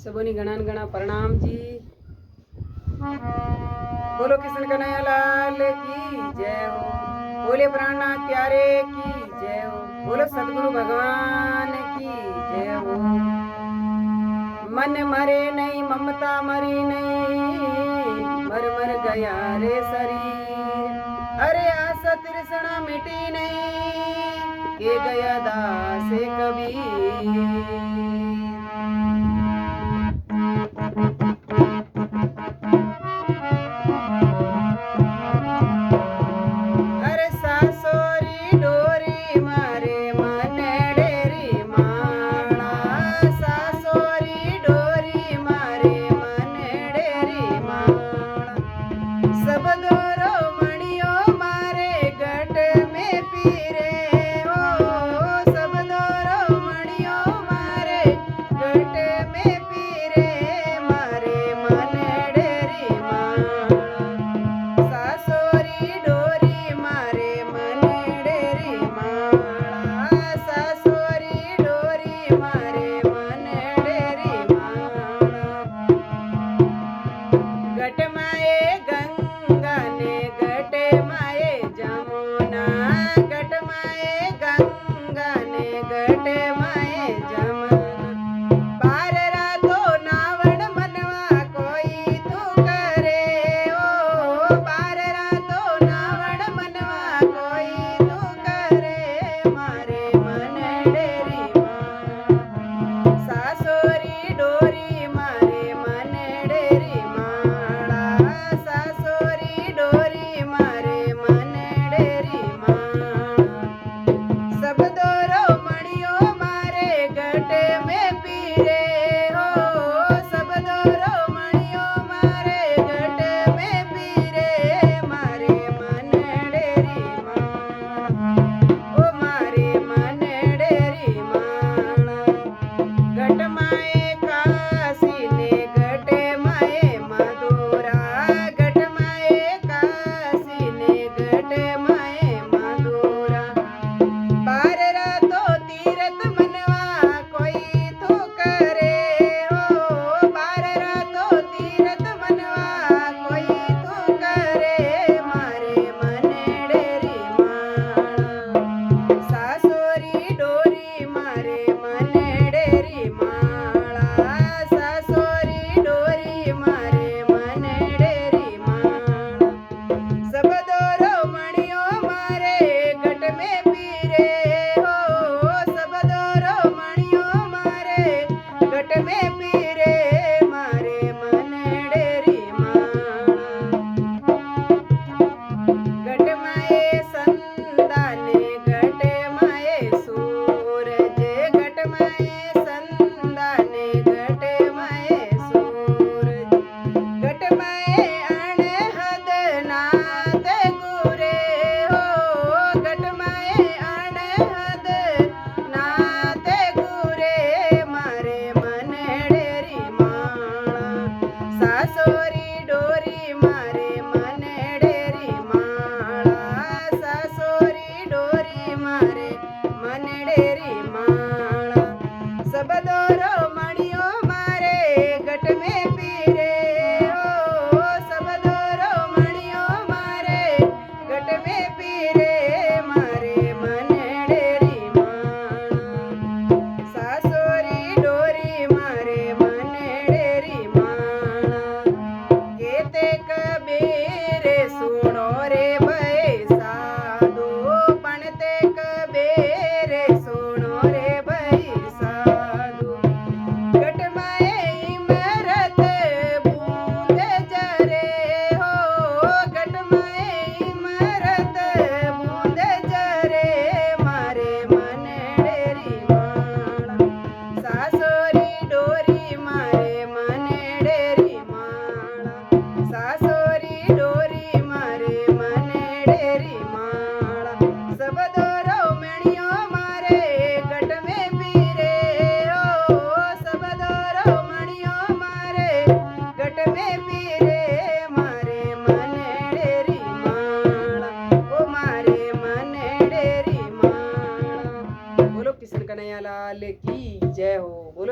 सबोनी घना घना प्रणाम जी। बोलो कृष्ण कन्हैया लाल की जय हो। बोले प्राणनाथ प्यारे की जय हो। बोलो सदगुरु भगवान की जय हो। मन मरे नहीं ममता मरी नहीं, मर मर गया रे शरीर। अरे आशा तृष्णा मिटी नहीं, के गया दास कबीर। अरे सासोरी डोरी मारे मनडेरी माळा, सासोरी डोरी मारे मनडेरी माळा। सब दोरो मणियो मारे गट में पीरे हो, सब दोरो मणियो मारे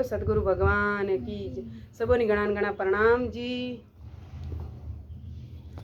सदगुरु भगवान की जय। सबों ने घणा घणा प्रणाम जी।